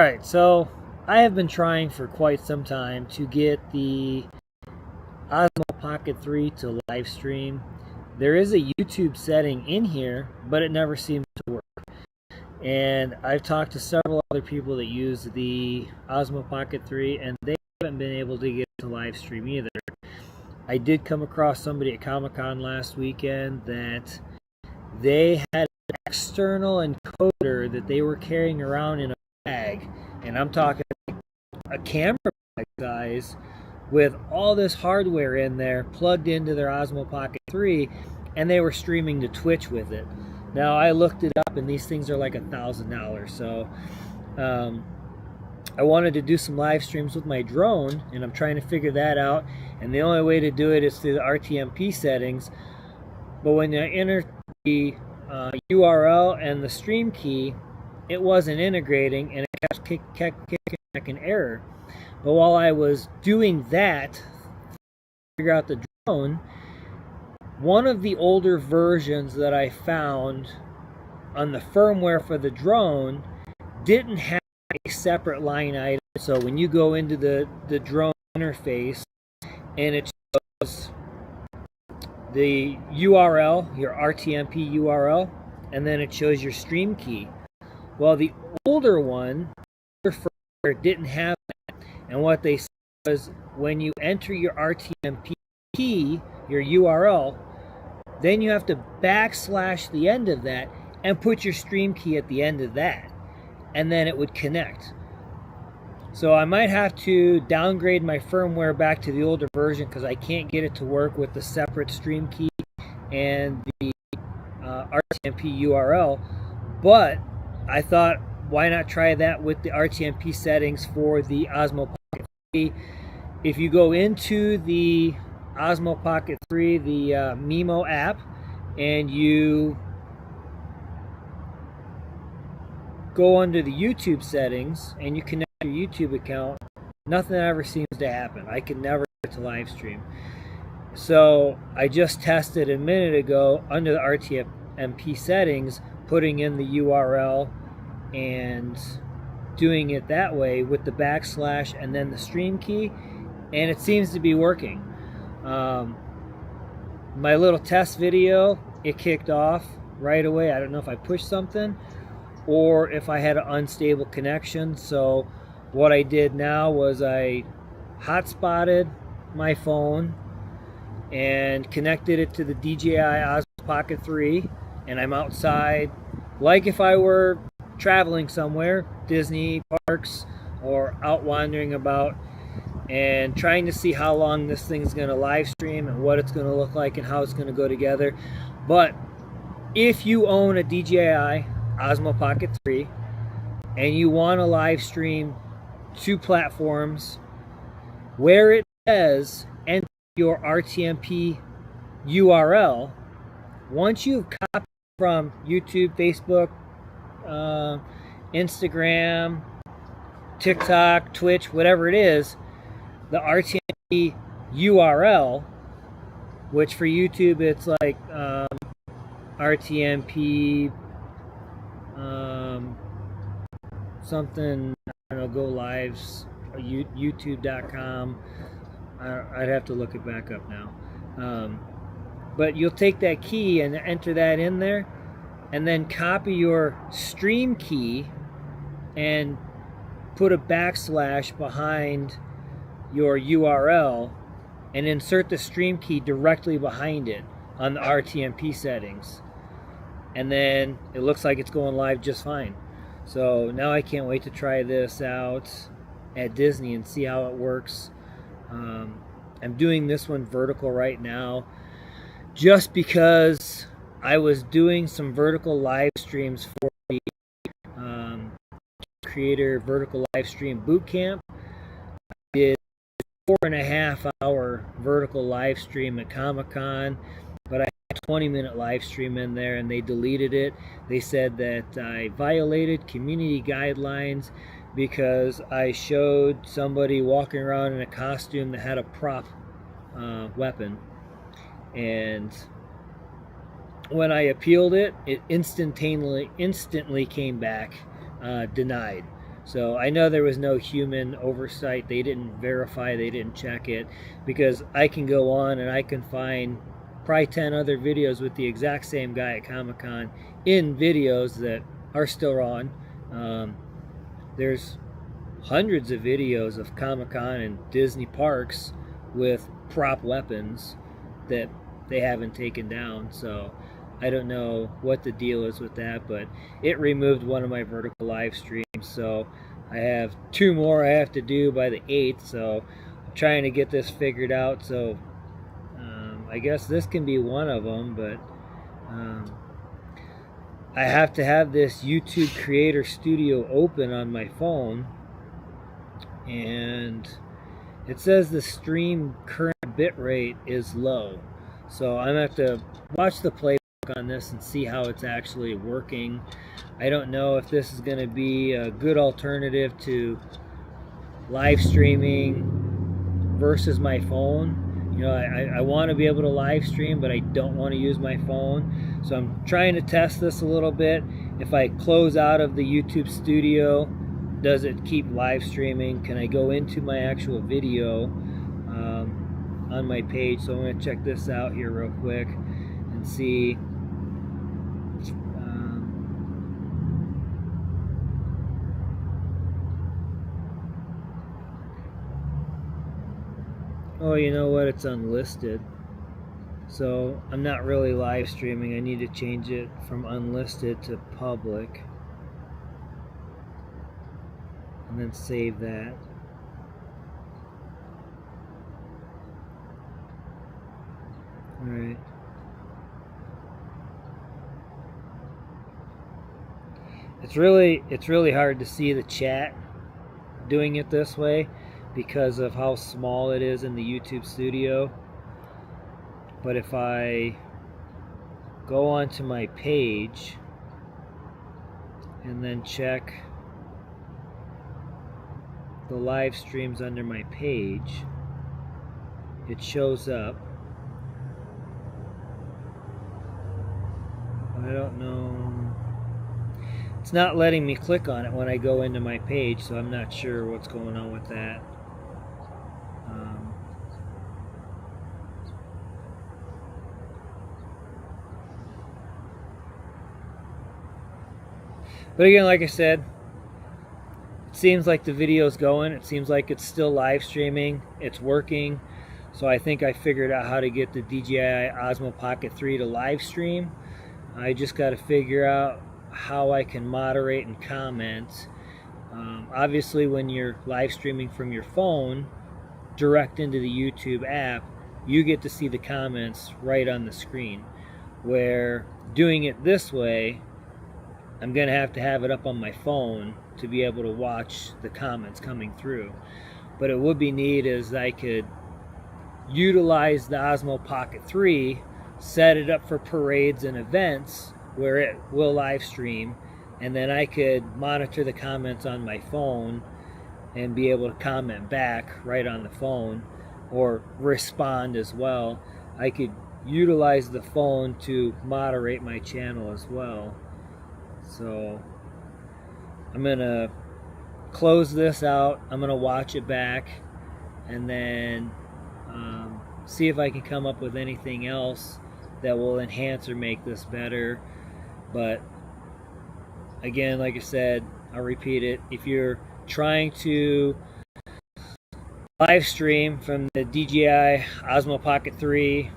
Alright, so I have been trying for quite some time to get the Osmo Pocket 3 to live stream. There is a YouTube setting in here, but it never seems to work. And I've talked to several other people that use the Osmo Pocket 3, and they haven't been able to get it to live stream either. I did come across somebody at Comic-Con last weekend that they had an external encoder that they were carrying around in a bag, and I'm talking a camera bag size, with all this hardware in there plugged into their Osmo Pocket 3, and they were streaming to Twitch with it. Now I looked it up and these things are like $1,000, so I wanted to do some live streams with my drone, and I'm trying to figure that out, and the only way to do it is through the RTMP settings. But when I enter the URL and the stream key, it wasn't integrating, and it kept kicking back an error. But while I was doing that, to figure out the drone, one of the older versions that I found on the firmware for the drone didn't have a separate line item. So when you go into the drone interface and it shows the URL, your RTMP URL, and then it shows your stream key. Well, the older one didn't have that, and what they said was when you enter your RTMP key, your URL, then you have to backslash the end of that and put your stream key at the end of that, and then it would connect. So I might have to downgrade my firmware back to the older version because I can't get it to work with the separate stream key and the RTMP URL. But I thought, why not try that with the RTMP settings for the Osmo Pocket 3? If you go into the Osmo Pocket 3, the Mimo app, and you go under the YouTube settings and you connect your YouTube account, nothing ever seems to happen. I can never get to live stream. So I just tested a minute ago under the RTMP settings, putting in the URL and doing it that way with the backslash and then the stream key, and it seems to be working. My little test video, it kicked off right away. I don't know if I pushed something or if I had an unstable connection. So what I did now was I hotspotted my phone and connected it to the DJI Osmo Pocket 3, and I'm outside like if I were traveling somewhere, Disney parks, or out wandering about, and trying to see how long this thing's going to live stream and what it's going to look like and how it's going to go together. But if you own a DJI Osmo Pocket 3 and you want to live stream to platforms, where it says enter your RTMP URL, once you've copied from YouTube, Facebook, Instagram, TikTok, Twitch, whatever it is, the RTMP URL, which for YouTube it's like RTMP something, I don't know, go lives, youtube.com. I'd have to look it back up now. But you'll take that key and enter that in there, and then copy your stream key and put a backslash behind your URL and insert the stream key directly behind it on the RTMP settings. And then it looks like it's going live just fine. So now I can't wait to try this out at Disney and see how it works. I'm doing this one vertical right now just because I was doing some vertical live streams for the Creator Vertical Live Stream Bootcamp. I did a 4.5-hour vertical live stream at Comic-Con, but I had a 20-minute live stream in there and they deleted it. They said that I violated community guidelines because I showed somebody walking around in a costume that had a prop weapon, and when I appealed it, it instantly came back denied. So I know there was no human oversight. They didn't verify, they didn't check it, because I can go on and I can find probably 10 other videos with the exact same guy at Comic-Con in videos that are still on. There's hundreds of videos of Comic-Con and Disney parks with prop weapons that they haven't taken down. So I don't know what the deal is with that, but it removed one of my vertical live streams. So I have 2 more I have to do by the 8th. So I'm trying to get this figured out. So I guess this can be one of them, but I have to have this YouTube Creator Studio open on my phone, and it says the stream current bitrate is low. So I'm going to have to watch the playback on this and see how it's actually working. I don't know if this is going to be a good alternative to live streaming versus my phone. You know, I want to be able to live stream, but I don't want to use my phone. So I'm trying to test this a little bit. If I close out of the YouTube Studio, does it keep live streaming? Can I go into my actual video on my page? So I'm going to check this out here real quick and see. Oh, you know what? It's unlisted. So I'm not really live streaming. I need to change it from unlisted to public. And then save that. Alright. It's really hard to see the chat doing it this way because of how small it is in the YouTube Studio. But if I go onto my page and then check the live streams under my page, it shows up. I don't know. It's not letting me click on it when I go into my page, so I'm not sure what's going on with that. But again, like I said, it seems like the video's going. It seems like it's still live streaming. It's working. So I think I figured out how to get the DJI Osmo Pocket 3 to live stream. I just got to figure out how I can moderate and comment. Obviously, when you're live streaming from your phone direct into the YouTube app, you get to see the comments right on the screen. Where doing it this way, I'm going to have it up on my phone to be able to watch the comments coming through. But it would be neat as I could utilize the Osmo Pocket 3, set it up for parades and events where it will live stream, and then I could monitor the comments on my phone and be able to comment back right on the phone or respond as well. I could utilize the phone to moderate my channel as well. So I'm gonna close this out. I'm gonna watch it back and then see if I can come up with anything else that will enhance or make this better. But again, like I said, I'll repeat it. If you're trying to live stream from the DJI Osmo Pocket 3,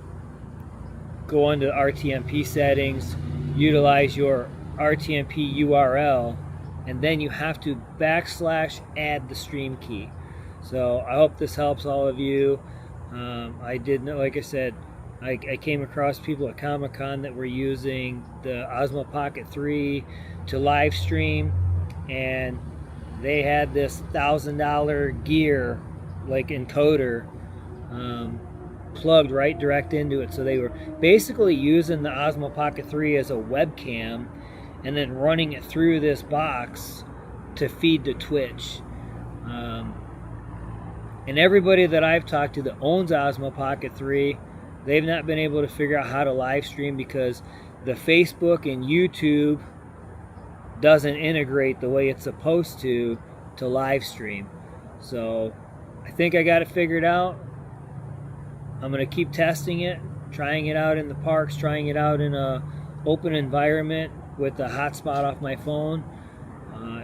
go into RTMP settings, utilize your RTMP URL, and then you have to /add the stream key. So I hope this helps all of you. I did know, like I said, I came across people at Comic-Con that were using the Osmo Pocket 3 to live stream, and they had this $1,000 gear like encoder plugged right direct into it. So they were basically using the Osmo Pocket 3 as a webcam and then running it through this box to feed to Twitch. And everybody that I've talked to that owns Osmo Pocket 3, they've not been able to figure out how to live stream because the Facebook and YouTube doesn't integrate the way it's supposed to to live stream. So I think I got it figured out. I'm going to keep testing it, trying it out in the parks, trying it out in a open environment with a hotspot off my phone.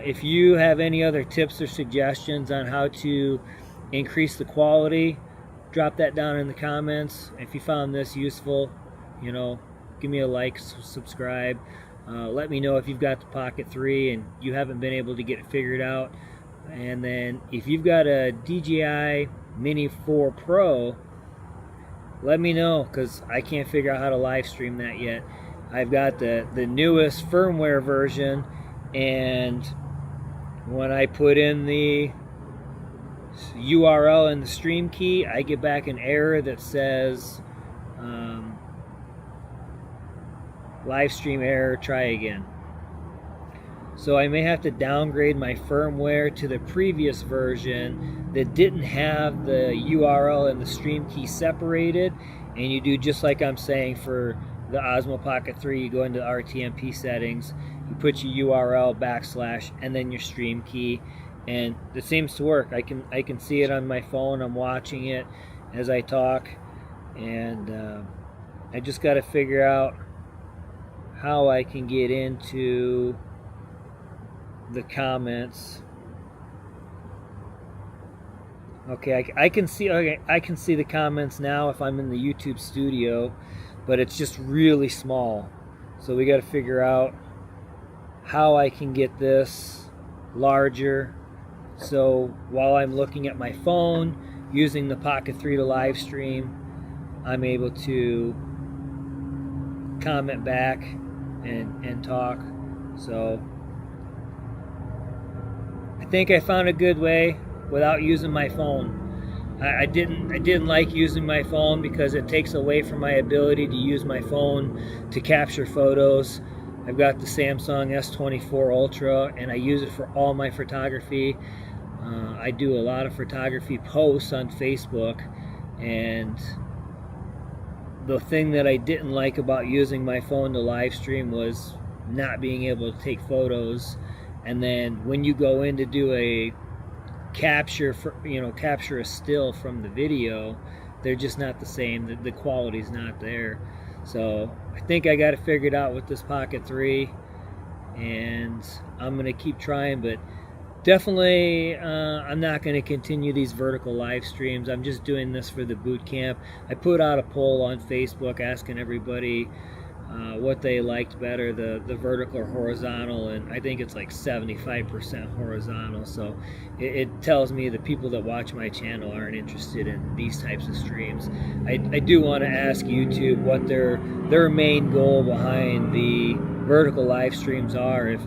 If you have any other tips or suggestions on how to increase the quality, drop that down in the comments. If you found this useful, you know, give me a like, subscribe. Let me know if you've got the Pocket 3 and you haven't been able to get it figured out. And then if you've got a DJI Mini 4 Pro, let me know, because I can't figure out how to live stream that yet. I've got the newest firmware version, and when I put in the URL and the stream key, I get back an error that says live stream error, try again. So I may have to downgrade my firmware to the previous version that didn't have the URL and the stream key separated, and you do just like I'm saying for the Osmo Pocket 3. You go into the RTMP settings, you put your URL / and then your stream key, and it seems to work. I can see it on my phone. I'm watching it as I talk, and I just got to figure out how I can get into the comments. Okay, I can see. Okay, I can see the comments now if I'm in the YouTube studio, but it's just really small. So we got to figure out how I can get this larger. So while I'm looking at my phone using the Pocket 3 to live stream, I'm able to comment back and talk. So I think I found a good way without using my phone. I didn't like using my phone because it takes away from my ability to use my phone to capture photos. I've got the Samsung S24 Ultra, and I use it for all my photography. I do a lot of photography posts on Facebook, and the thing that I didn't like about using my phone to live stream was not being able to take photos. And then when you go in to do a capture a still from the video, they're just not the same. The quality's not there. So I think I got it figured out with this Pocket 3, and I'm gonna keep trying, but definitely I'm not going to continue these vertical live streams. I'm just doing this for the boot camp. I put out a poll on Facebook asking everybody what they liked better, the vertical or horizontal, and I think it's like 75% horizontal. So it tells me the people that watch my channel aren't interested in these types of streams. I do want to ask YouTube what their main goal behind the vertical live streams are.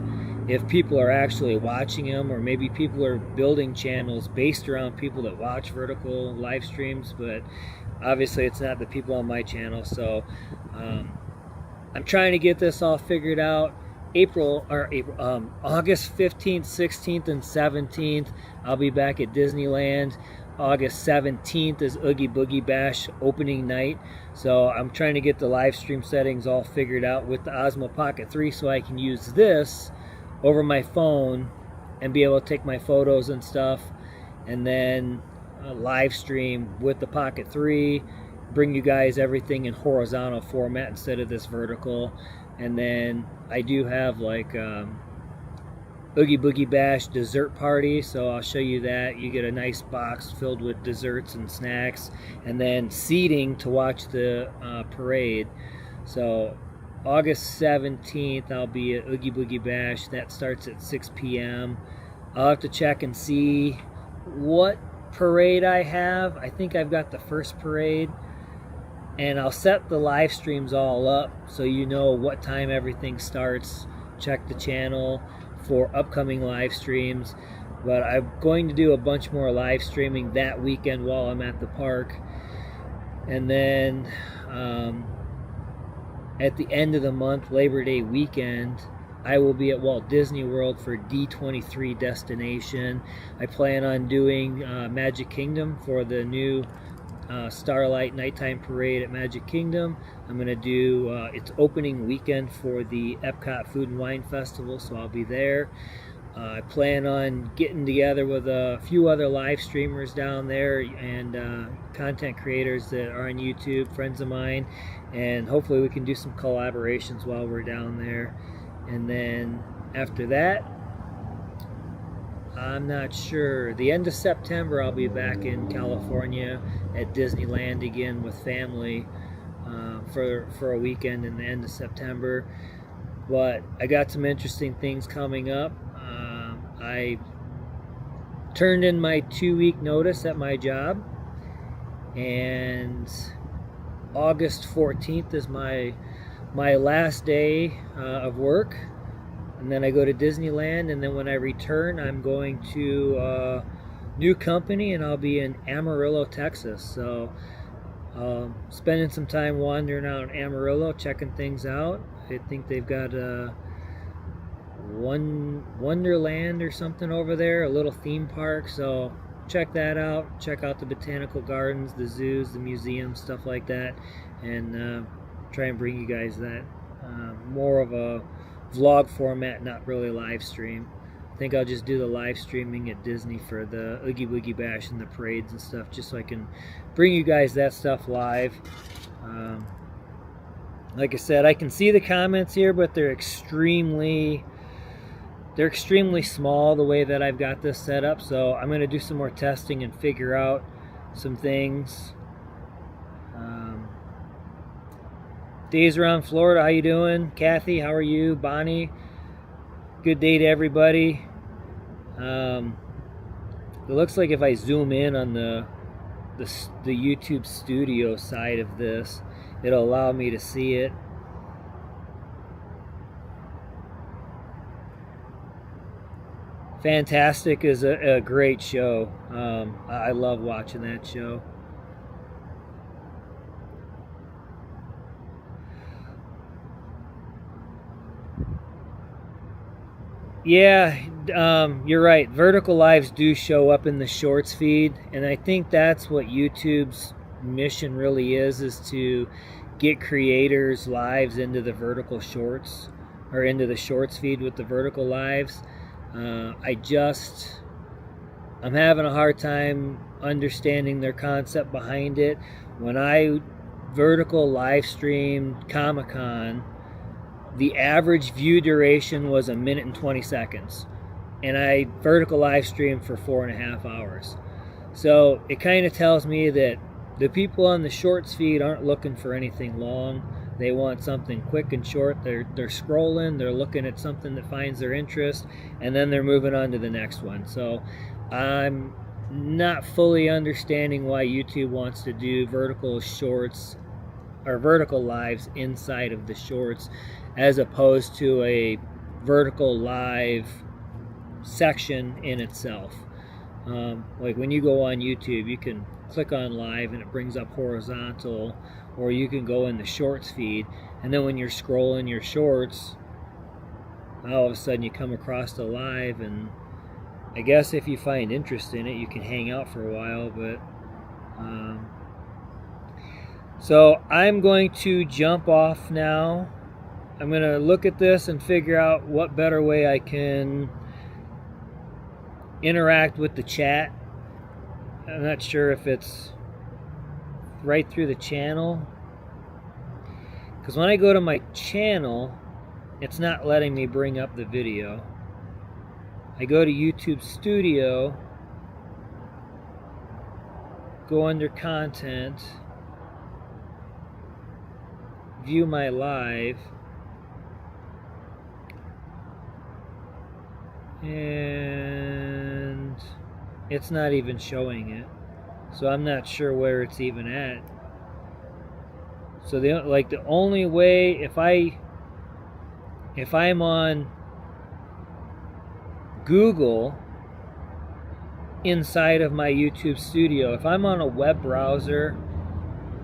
If people are actually watching them, or maybe people are building channels based around people that watch vertical live streams, but obviously it's not the people on my channel. So I'm trying to get this all figured out. August 15th, 16th, and 17th, I'll be back at Disneyland. August 17th is Oogie Boogie Bash opening night. So I'm trying to get the live stream settings all figured out with the Osmo Pocket 3 so I can use this over my phone and be able to take my photos and stuff, and then live stream with the Pocket 3, bring you guys everything in horizontal format instead of this vertical. And then I do have like Oogie Boogie Bash dessert party, so I'll show you that. You get a nice box filled with desserts and snacks, and then seating to watch the parade. So August 17th, I'll be at Oogie Boogie Bash. That starts at 6 p.m. I'll have to check and see what parade I have. I think I've got the first parade. And I'll set the live streams all up so you know what time everything starts. Check the channel for upcoming live streams. But I'm going to do a bunch more live streaming that weekend while I'm at the park. And then at the end of the month, Labor Day weekend, I will be at Walt Disney World for D23 Destination. I plan on doing Magic Kingdom for the new Starlight Nighttime Parade at Magic Kingdom. I'm going to do its opening weekend for the Epcot Food and Wine Festival, so I'll be there. I plan on getting together with a few other live streamers down there and content creators that are on YouTube, friends of mine, and hopefully we can do some collaborations while we're down there. And then after that, I'm not sure. The end of September, I'll be back in California at Disneyland again with family for a weekend in the end of September. But I got some interesting things coming up. I turned in my 2-week notice at my job, and August 14th is my last day of work, and then I go to Disneyland, and then when I return I'm going to a new company, and I'll be in Amarillo, Texas. So spending some time wandering out in Amarillo, checking things out. I think they've got Wonderland or something over there, a little theme park, so check that out. Check out the botanical gardens, the zoos, the museums, stuff like that, and try and bring you guys that more of a vlog format, not really live stream. I think I'll just do the live streaming at Disney for the Oogie Boogie Bash and the parades and stuff, just so I can bring you guys that stuff live. Like I said, I can see the comments here, but they're extremely small the way that I've got this set up. So I'm going to do some more testing and figure out some things. Days around Florida, how you doing? Kathy, how are you? Bonnie, good day to everybody. It looks like if I zoom in on the YouTube studio side of this, it'll allow me to see it. Fantastic is a great show. I love watching that show. Yeah, you're right. Vertical lives do show up in the shorts feed, and I think that's what YouTube's mission really is to get creators' lives into the vertical shorts, or into the shorts feed with the vertical lives. I'm having a hard time understanding their concept behind it. When I vertical live streamed Comic-Con, the average view duration was 1 minute and 20 seconds, and I vertical live streamed for 4.5 hours. So it kind of tells me that the people on the shorts feed aren't looking for anything long. They want something quick and short. They're scrolling, they're looking at something that finds their interest, and then they're moving on to the next one. So I'm not fully understanding why YouTube wants to do vertical shorts or vertical lives inside of the shorts, as opposed to a vertical live section in itself. Like when you go on YouTube, you can click on live and it brings up horizontal, or you can go in the shorts feed, and then when you're scrolling your shorts, all of a sudden you come across the live, and I guess if you find interest in it, you can hang out for a while. But so I'm going to jump off now. I'm going to look at this and figure out what better way I can interact with the chat. I'm not sure if it's right through the channel, because when I go to my channel, it's not letting me bring up the video. I go to YouTube Studio, go under content, view my live, and it's not even showing it. So I'm not sure where it's even at. So the only way, if I'm on Google inside of my YouTube Studio, if I'm on a web browser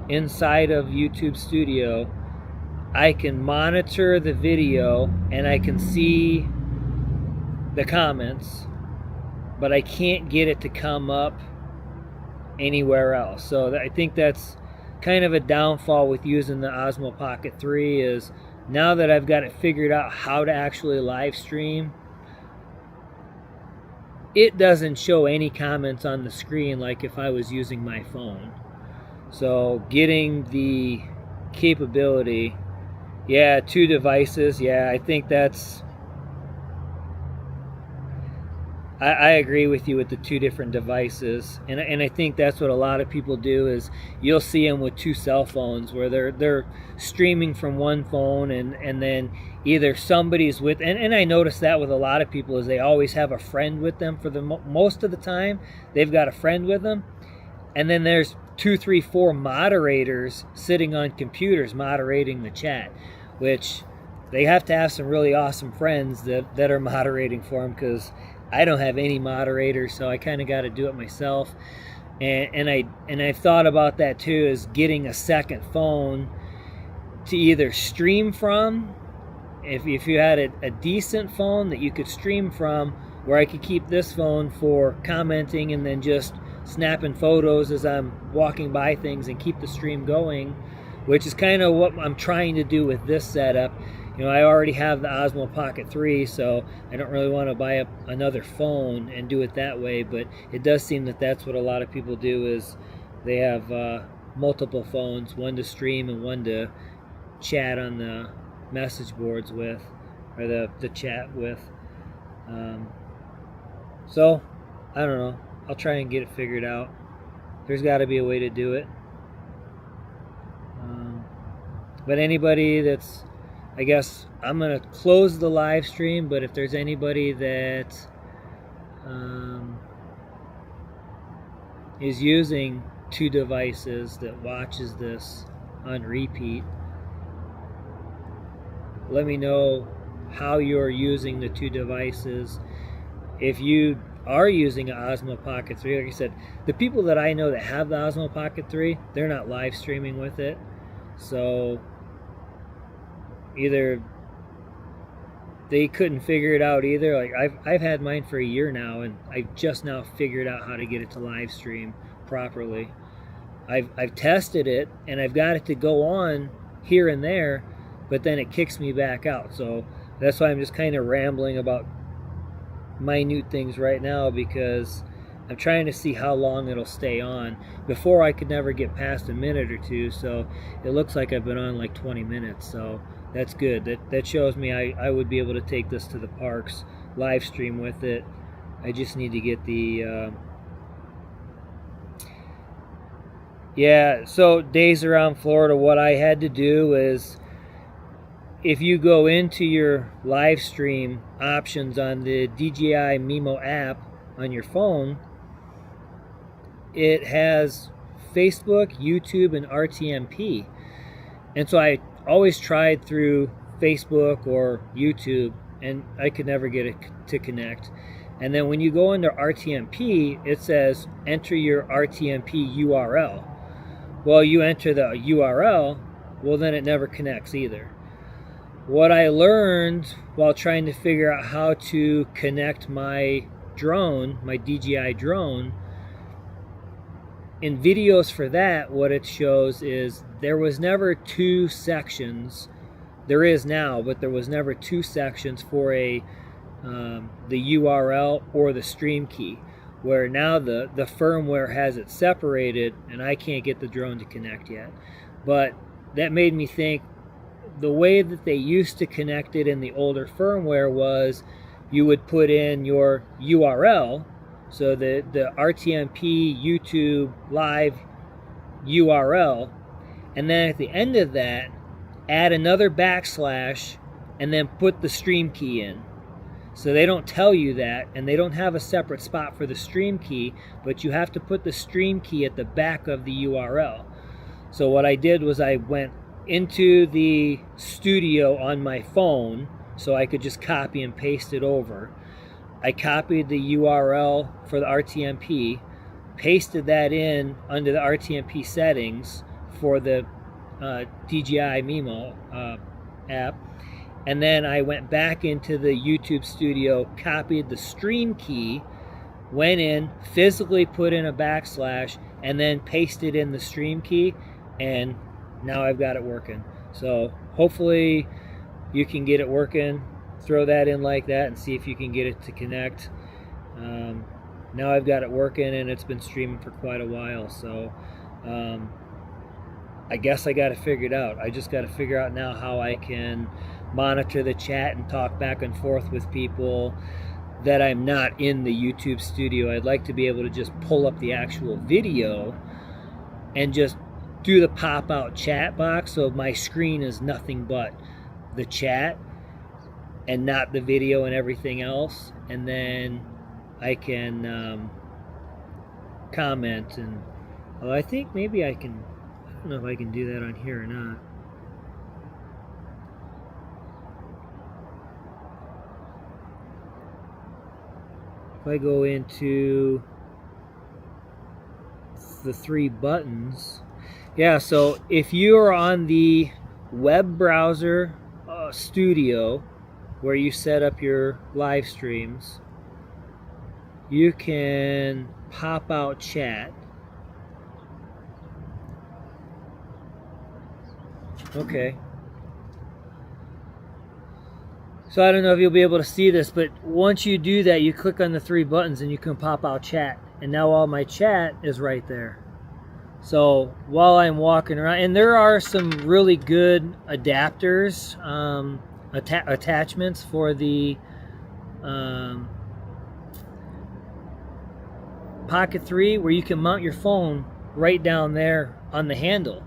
inside of YouTube Studio, I can monitor the video and I can see the comments, but I can't get it to come up anywhere else. So I think that's kind of a downfall with using the Osmo Pocket 3, is now that I've got it figured out how to actually live stream, it doesn't show any comments on the screen like if I was using my phone. So getting the capability, yeah, 2 devices, yeah, I think that's, I agree with you with the 2 different devices, and I think that's what a lot of people do. Is you'll see them with 2 cell phones where they're streaming from one phone, and then either somebody's with, and I notice that with a lot of people is they always have a friend with them. For the most of the time they've got a friend with them, and then there's 2, 3, 4 moderators sitting on computers moderating the chat, which they have to have some really awesome friends that are moderating for them, because I don't have any moderators, so I kind of got to do it myself. And I've thought about that too, is getting a second phone to either stream from. If you had a decent phone that you could stream from, where I could keep this phone for commenting and then just snapping photos as I'm walking by things and keep the stream going, which is kind of what I'm trying to do with this setup. You know, I already have the Osmo Pocket 3, so I don't really want to buy another phone and do it that way, but it does seem that that's what a lot of people do, is they have multiple phones, one to stream and one to chat on the message boards with, or the chat with. So, I don't know. I'll try and get it figured out. There's got to be a way to do it. But anybody that's, I guess I'm going to close the live stream, but if there's anybody that is using 2 devices that watches this on repeat, let me know how you're using the 2 devices. If you are using an Osmo Pocket 3, like I said, the people that I know that have the Osmo Pocket 3, they're not live streaming with it. So either they couldn't figure it out either. Like I've had mine for a year now, and I've just now figured out how to get it to live stream properly. I've tested it, and I've got it to go on here and there, but then it kicks me back out. So that's why I'm just kind of rambling about minute things right now, because I'm trying to see how long it'll stay on. Before, I could never get past a minute or 2, so it looks like I've been on like 20 minutes, so that's good. That shows me I would be able to take this to the parks, live stream with it. I just need to get the yeah, so days around Florida, what I had to do is, if you go into your live stream options on the DJI Mimo app on your phone, it has Facebook, YouTube, and RTMP. And so I always tried through Facebook or YouTube, and I could never get it to connect. And then when you go into RTMP, it says enter your RTMP URL. Well, you enter the URL, well, then it never connects either. What I learned while trying to figure out how to connect my drone, my DJI drone, in videos for that, what it shows is there was never 2 sections. There is now, but there was never 2 sections for the URL or the stream key, where now the firmware has it separated, and I can't get the drone to connect yet. But that made me think, the way that they used to connect it in the older firmware was you would put in your URL, so the RTMP YouTube live URL, and then at the end of that add another backslash and then put the stream key in. So they don't tell you that, and they don't have a separate spot for the stream key, but you have to put the stream key at the back of the URL. So what I did was I went into the studio on my phone, so I could just copy and paste it over. I copied the URL for the RTMP, pasted that in under the RTMP settings for the DJI Mimo app, and then I went back into the YouTube studio, copied the stream key, went in, physically put in a backslash, and then pasted in the stream key, and now I've got it working. So hopefully you can get it working. Throw that in like that and see if you can get it to connect. Now I've got it working, and it's been streaming for quite a while. So I guess I got to figure it out. I just got to figure out now how I can monitor the chat and talk back and forth with people that I'm not in the YouTube studio. I'd like to be able to just pull up the actual video and just do the pop-out chat box, so my screen is nothing but the chat and not the video and everything else, and then I can comment. And well, I think maybe I can, I don't know if I can do that on here or not. If I go into the 3 buttons, yeah, so if you are on the web browser studio where you set up your live streams, you can pop out chat. Okay. So I don't know if you'll be able to see this, but once you do that, you click on the 3 buttons and you can pop out chat. And now all my chat is right there. So while I'm walking around, and there are some really good adapters, attachments for the Pocket 3, where you can mount your phone right down there on the handle.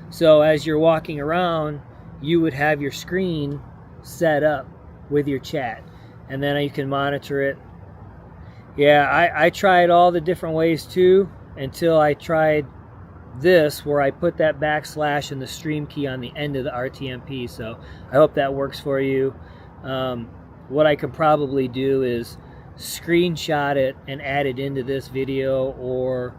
So as you're walking around, you would have your screen set up with your chat, and then you can monitor it. Yeah, I tried all the different ways too, until I tried this, where I put that backslash and the stream key on the end of the RTMP. So I hope that works for you. What I could probably do is screenshot it and add it into this video, or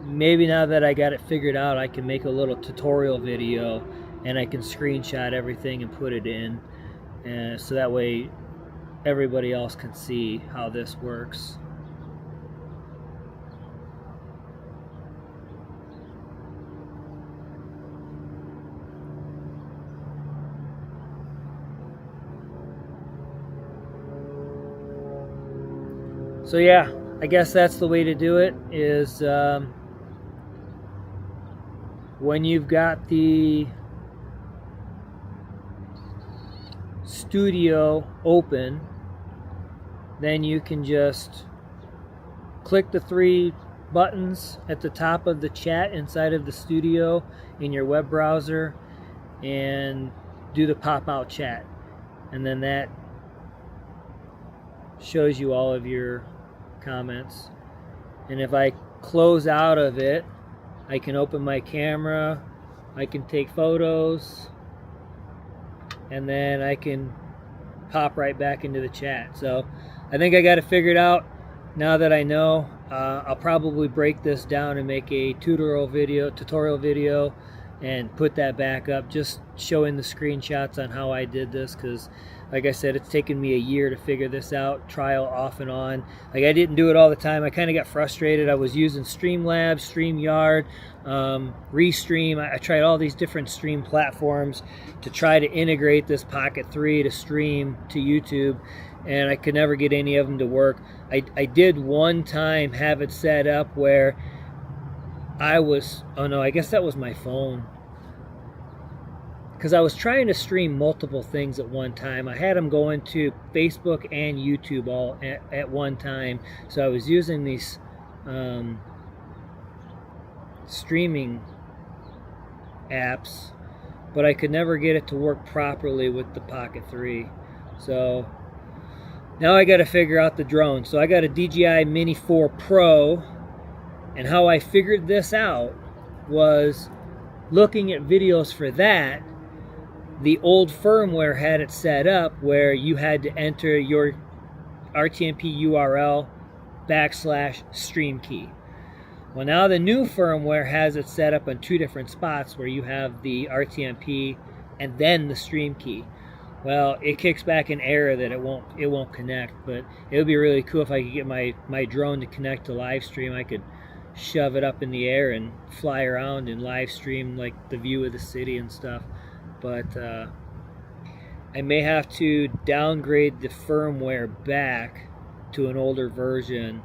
maybe now that I got it figured out, I can make a little tutorial video and I can screenshot everything and put it in, and so that way everybody else can see how this works. So yeah, I guess that's the way to do it, is when you've got the studio open, then you can just click the 3 buttons at the top of the chat inside of the studio in your web browser and do the pop-out chat, and then that shows you all of your comments. And if I close out of it, I can open my camera, I can take photos, and then I can pop right back into the chat. So I think I got it figured out now that I know. I'll probably break this down and make a tutorial video and put that back up, just showing the screenshots on how I did this, because like I said, it's taken me a year to figure this out, trial off and on. Like, I didn't do it all the time. I kind of got frustrated. I was using Streamlabs, StreamYard, Restream. I tried all these different stream platforms to try to integrate this Pocket 3 to stream to YouTube, and I could never get any of them to work. I did one time have it set up where I was, oh no, I guess that was my phone, because I was trying to stream multiple things at one time. I had them going to Facebook and YouTube all at one time. So I was using these streaming apps, but I could never get it to work properly with the Pocket 3. So now I got to figure out the drone. So I got a DJI Mini 4 Pro, and how I figured this out was looking at videos for that. The old firmware had it set up where you had to enter your RTMP URL / stream key. Well, now the new firmware has it set up on 2 different spots where you have the RTMP and then the stream key. Well, it kicks back an error that it won't connect, but it would be really cool if I could get my drone to connect to Livestream. I could shove it up in the air and fly around and live stream like the view of the city and stuff. But I may have to downgrade the firmware back to an older version,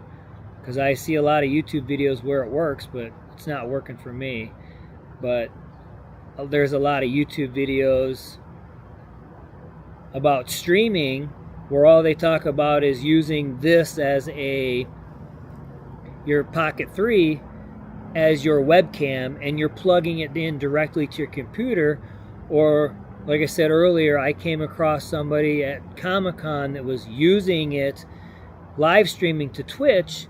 because I see a lot of YouTube videos where it works, but it's not working for me. But there's a lot of YouTube videos about streaming where all they talk about is using this as your Pocket 3 as your webcam, and you're plugging it in directly to your computer. Or like I said earlier, I came across somebody at Comic-Con that was using it live streaming to Twitch,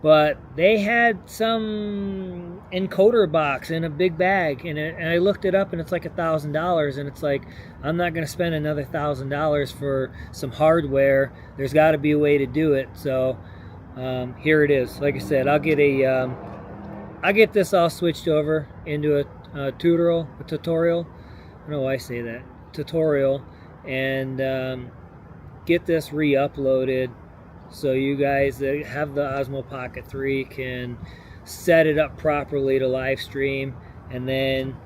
but they had some encoder box in a big bag, and I looked it up, and it's like $1,000, and it's like, I'm not going to spend another $1,000 for some hardware. There's got to be a way to do it. So here it is. Like I said, I'll get this all switched over into a tutorial. I don't know why I say that. Tutorial, and get this re-uploaded, so you guys that have the Osmo Pocket 3 can set it up properly to live stream, and then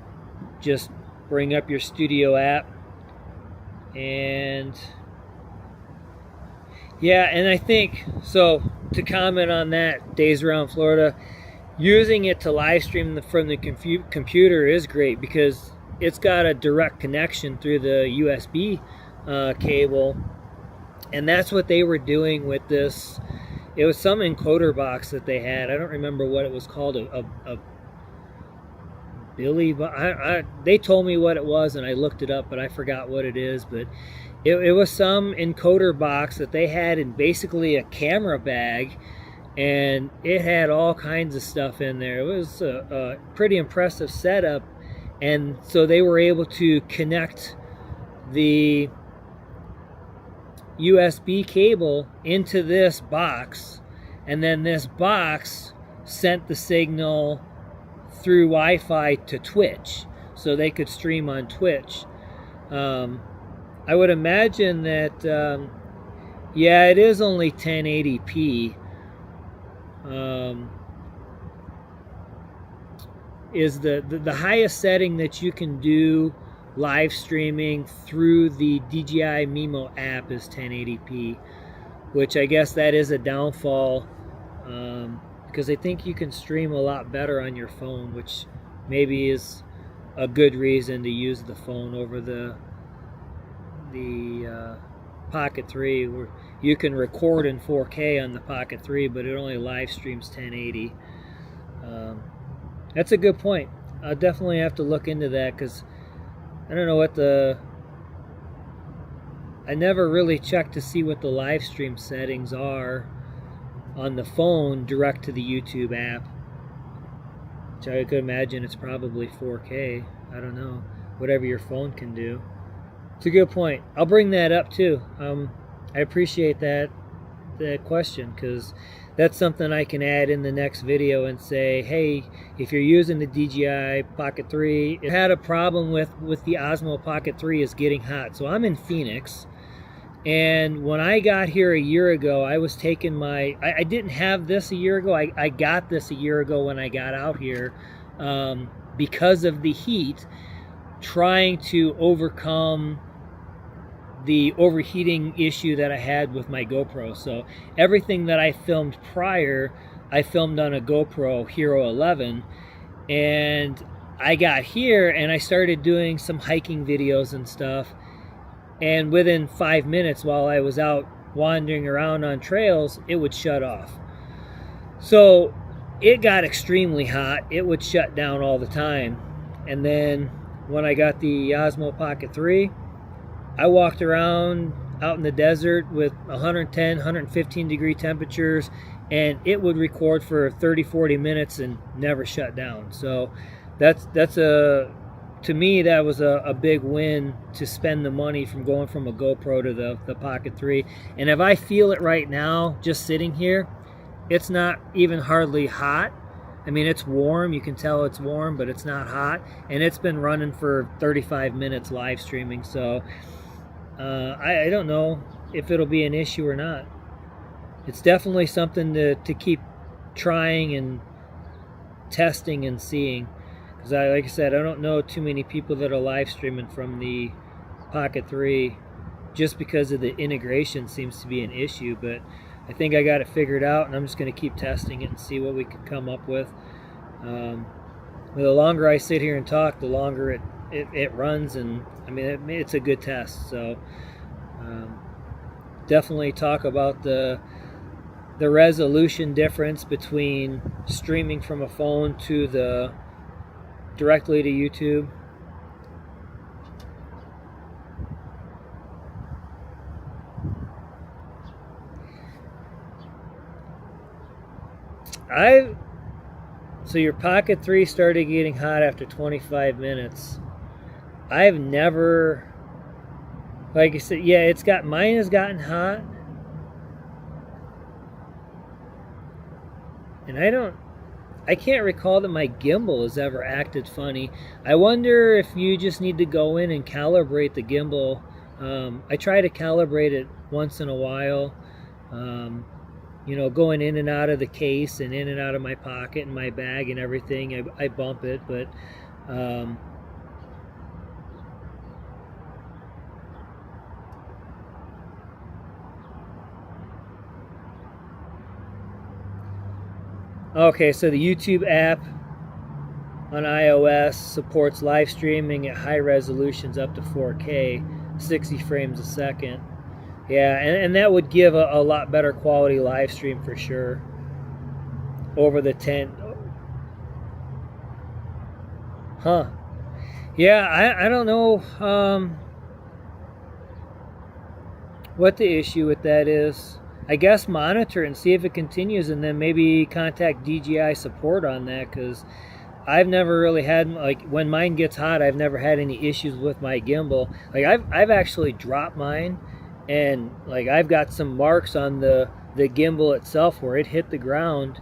just bring up your studio app. And yeah, and I think, so to comment on that, Days Around Florida, using it to live stream from the computer is great, because it's got a direct connection through the USB cable. And that's what they were doing with this. It was some encoder box that they had. I don't remember what it was called. A Billy. They told me what it was, and I looked it up, but I forgot what it is. But it was some encoder box that they had in basically a camera bag, and it had all kinds of stuff in there. It was a pretty impressive setup. And so they were able to connect the USB cable into this box, and then this box sent the signal through Wi-Fi to Twitch, so they could stream on Twitch. I would imagine that yeah, it is only 1080p. Is the highest setting that you can do live streaming through the DJI Mimo app is 1080p, which I guess that is a downfall, because I think you can stream a lot better on your phone, which maybe is a good reason to use the phone over the Pocket 3, where you can record in 4K on the Pocket 3, but it only live streams 1080. That's a good point. I'll definitely have to look into that, because I don't know what I never really checked to see what the live stream settings are on the phone direct to the YouTube app, which I could imagine it's probably 4K. I don't know, whatever your phone can do. It's a good point. I'll bring that up too. I appreciate that question, because that's something I can add in the next video and say, hey, if you're using the DJI Pocket 3, it had a problem with the Osmo Pocket 3 is getting hot. So I'm in Phoenix, and when I got here a year ago, I was taking I didn't have this a year ago. I got this a year ago when I got out here, because of the heat, trying to overcome the overheating issue that I had with my GoPro. So everything that I filmed prior, I filmed on a GoPro Hero 11, and I got here and I started doing some hiking videos and stuff, and within 5 minutes while I was out wandering around on trails, it would shut off. So it got extremely hot. It would shut down all the time. And then when I got the Osmo Pocket 3, I walked around out in the desert with 110, 115 degree temperatures, and it would record for 30, 40 minutes and never shut down. So to me, that was a big win, to spend the money from going from a GoPro to the Pocket 3. And if I feel it right now, just sitting here, it's not even hardly hot. I mean, it's warm. You can tell it's warm, but it's not hot. And it's been running for 35 minutes live streaming. So I don't know if it'll be an issue or not. It's definitely something to keep trying and testing and seeing. Because like I said, I don't know too many people that are live streaming from the Pocket 3 just because of the integration seems to be an issue, but I think I got it figured out, and I'm just going to keep testing it and see what we can come up with. The longer I sit here and talk, the longer it runs, and I mean it's a good test. So definitely talk about the resolution difference between streaming from a phone to directly to YouTube. So your Pocket 3 started getting hot after 25 minutes. I've never, like I said, yeah, mine has gotten hot. And I can't recall that my gimbal has ever acted funny. I wonder if you just need to go in and calibrate the gimbal. I try to calibrate it once in a while. You know, going in and out of the case and in and out of my pocket and my bag and everything. I bump it, but okay, so the YouTube app on iOS supports live streaming at high resolutions up to 4K, 60 frames a second. Yeah, and that would give a lot better quality live stream for sure. Over the 10. Huh. Yeah, I don't know what the issue with that is. I guess monitor and see if it continues, and then maybe contact DJI support on that, because I've never really had, like, when mine gets hot, I've never had any issues with my gimbal. Like, I've actually dropped mine, and like I've got some marks on the gimbal itself where it hit the ground,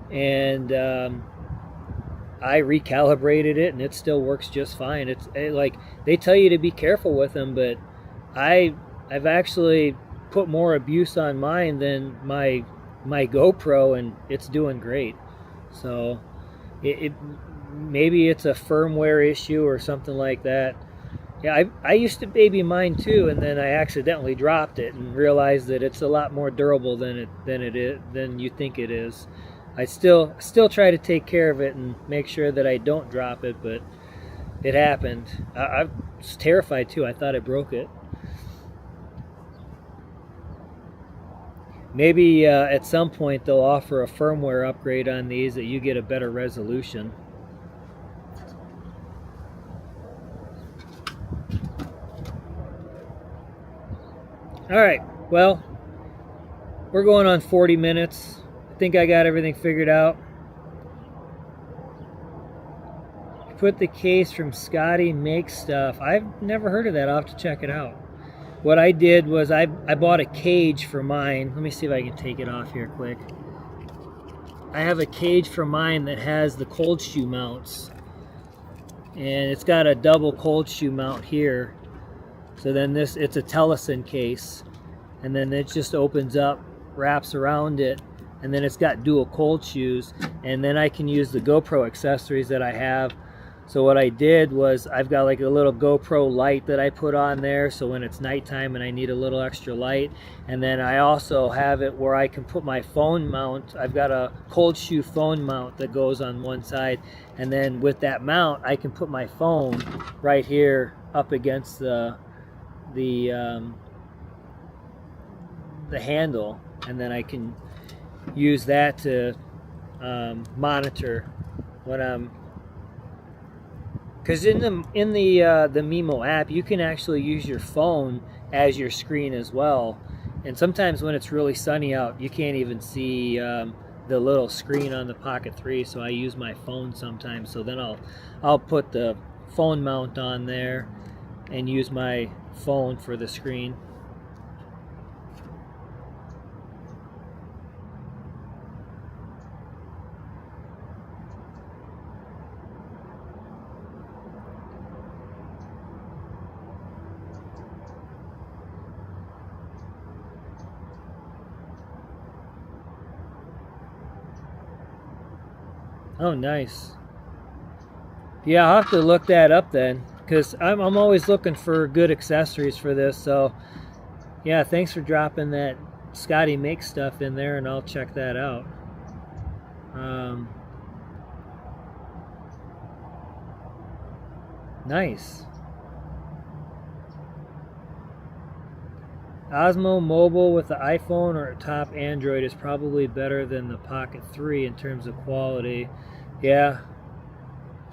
and I recalibrated it and it still works just fine. Like they tell you to be careful with them, but I've actually put more abuse on mine than my GoPro, and it's doing great. So maybe it's a firmware issue or something like that. Yeah, I used to baby mine too, and then I accidentally dropped it and realized that it's a lot more durable than you think it is. I still try to take care of it and make sure that I don't drop it, but it happened. I was terrified too. I thought I broke it. Maybe at some point they'll offer a firmware upgrade on these that you get a better resolution. All right, well, we're going on 40 minutes. I think I got everything figured out. Put the case from Scotty Makes Stuff. I've never heard of that. I'll have to check it out. What I did was I bought a cage for mine. Let me see if I can take it off here quick. I have a cage for mine that has the cold shoe mounts. And it's got a double cold shoe mount here. So then it's a Tellison case, and then it just opens up, wraps around it, and then it's got dual cold shoes, and then I can use the GoPro accessories that I have. So what I did was I've got like a little GoPro light that I put on there, so when it's nighttime and I need a little extra light. And then I also have it where I can put my phone mount. I've got a cold shoe phone mount that goes on one side, and then with that mount I can put my phone right here up against the handle, and then I can use that to monitor when I'm, because in the Mimo app you can actually use your phone as your screen as well, and sometimes when it's really sunny out you can't even see the little screen on the Pocket 3, so I use my phone sometimes. So then I'll put the phone mount on there and use my phone for the screen. Oh, nice. Yeah, I'll have to look that up then, because I'm always looking for good accessories for this. So yeah, thanks for dropping that Scotty Makes stuff in there, and I'll check that out. Nice. Osmo Mobile with the iPhone or top Android is probably better than the Pocket 3 in terms of quality. Yeah,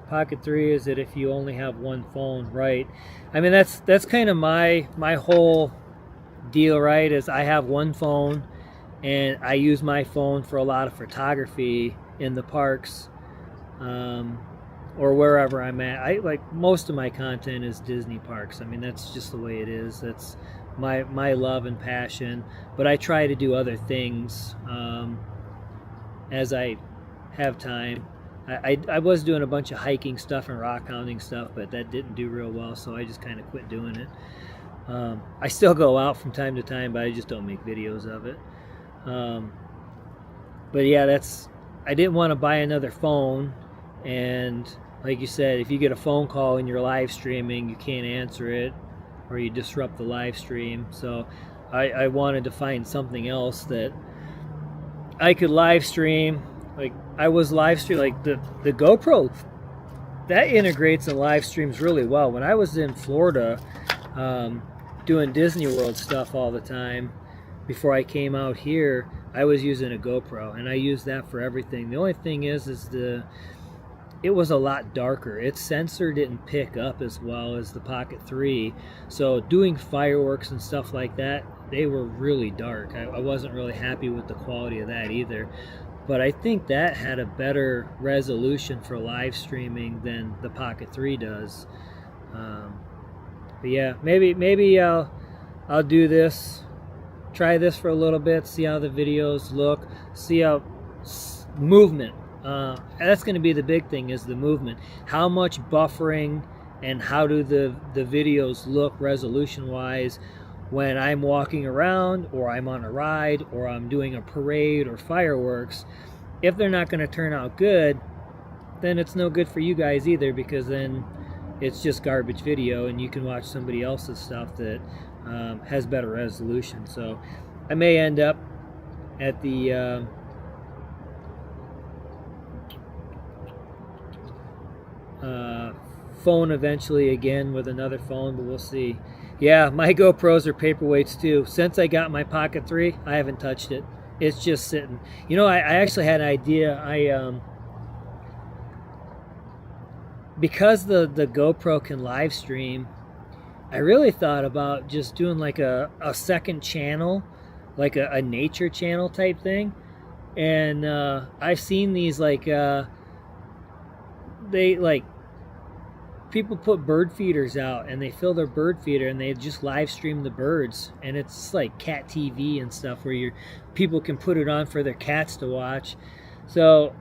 Pocket 3 is it if you only have one phone, right? I mean, that's kind of my whole deal, right? Is I have one phone, and I use my phone for a lot of photography in the parks, or wherever I'm at. I like most of my content is Disney parks. I mean, that's just the way it is. That's my love and passion. But I try to do other things as I have time. I was doing a bunch of hiking stuff and rock hounding stuff, but that didn't do real well, so I just kind of quit doing it. I still go out from time to time, but I just don't make videos of it. But yeah, I didn't want to buy another phone, and like you said, if you get a phone call and you're live streaming, you can't answer it, or you disrupt the live stream. So I wanted to find something else that I could live stream. Like I was live stream, like the GoPro, that integrates and live streams really well. When I was in Florida, doing Disney World stuff all the time, before I came out here, I was using a GoPro, and I used that for everything. The only thing is it was a lot darker. Its sensor didn't pick up as well as the Pocket 3, so doing fireworks and stuff like that, they were really dark. I wasn't really happy with the quality of that either. But I think that had a better resolution for live streaming than the Pocket 3 does. But yeah, maybe I'll do this, try this for a little bit, see how the videos look, see how movement. That's going to be the big thing, is the movement. How much buffering and how do the videos look resolution wise when I'm walking around, or I'm on a ride, or I'm doing a parade or fireworks. If they're not going to turn out good, then it's no good for you guys either, because then it's just garbage video, and you can watch somebody else's stuff that has better resolution. So I may end up at the phone eventually again with another phone, but we'll see. Yeah, my GoPros are paperweights too. Since I got my Pocket 3, I haven't touched it. It's just sitting. You know, I actually had an idea. Because the GoPro can live stream, I really thought about just doing like a second channel, like a nature channel type thing. And I've seen these people put bird feeders out, and they fill their bird feeder and they just live stream the birds, and it's like cat TV and stuff where people can put it on for their cats to watch. So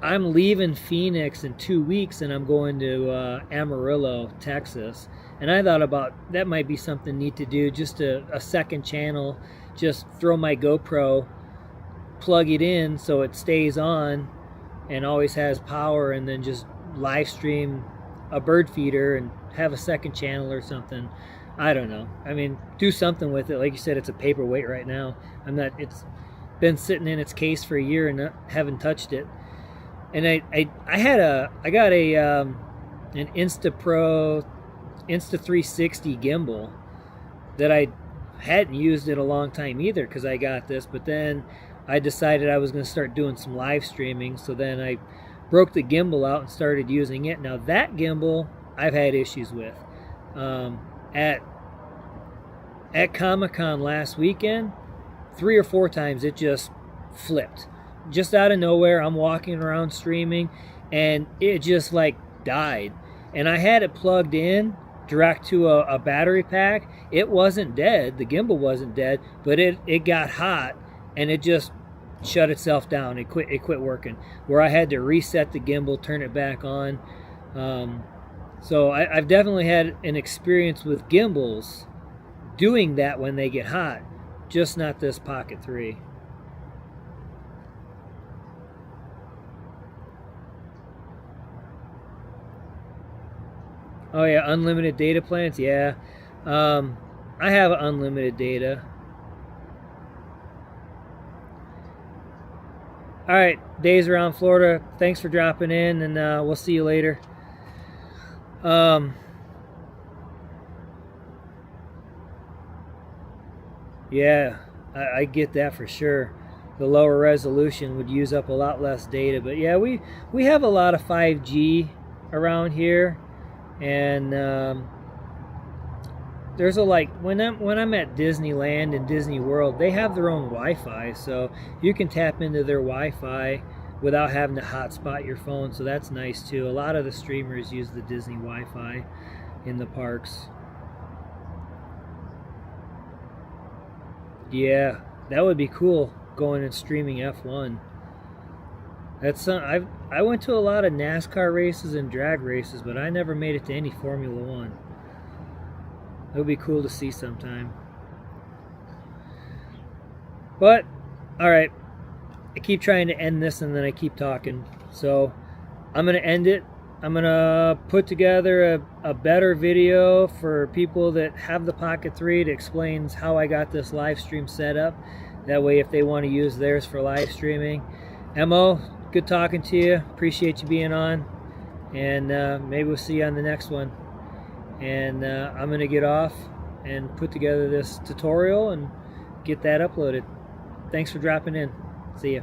I'm leaving Phoenix in 2 weeks, and I'm going to Amarillo, Texas, and I thought about that might be something neat to do, just a second channel. Just throw my GoPro, plug it in so it stays on and always has power, and then just live stream a bird feeder and have a second channel or something. I don't know. I mean, do something with it. Like you said, it's a paperweight right now. It's been sitting in its case for a year and haven't touched it. And I got an Insta 360 gimbal that I hadn't used in a long time either, because I got this, but then I decided I was going to start doing some live streaming, so then I broke the gimbal out and started using it. Now that gimbal I've had issues with. At Comic-Con last weekend, 3 or 4 times it just flipped. Just out of nowhere, I'm walking around streaming, and it just like died. And I had it plugged in direct to a battery pack. It wasn't dead. The gimbal wasn't dead, but it got hot, and it just shut itself down. It quit working, where I had to reset the gimbal, turn it back on. So I've definitely had an experience with gimbals doing that when they get hot, just not this Pocket 3. Oh yeah, unlimited data plans. Yeah, I have unlimited data. All right, Days Around Florida. Thanks for dropping in, and we'll see you later. Yeah, I get that for sure. The lower resolution would use up a lot less data, but yeah, we have a lot of 5G around here, and there's a like when I'm at Disneyland and Disney World, they have their own Wi-Fi, so you can tap into their Wi-Fi without having to hotspot your phone. So that's nice too. A lot of the streamers use the Disney Wi-Fi in the parks. Yeah, that would be cool, going and streaming F1. That's I went to a lot of NASCAR races and drag races, but I never made it to any Formula One. It would be cool to see sometime. But all right, I keep trying to end this and then I keep talking, so I'm gonna end it. I'm gonna put together a better video for people that have the Pocket 3 that explains how I got this live stream set up. That way, if they want to use theirs for live streaming. Mo, good talking to you. Appreciate you being on, and maybe we'll see you on the next one. And I'm gonna get off and put together this tutorial and get that uploaded. Thanks for dropping in. See ya.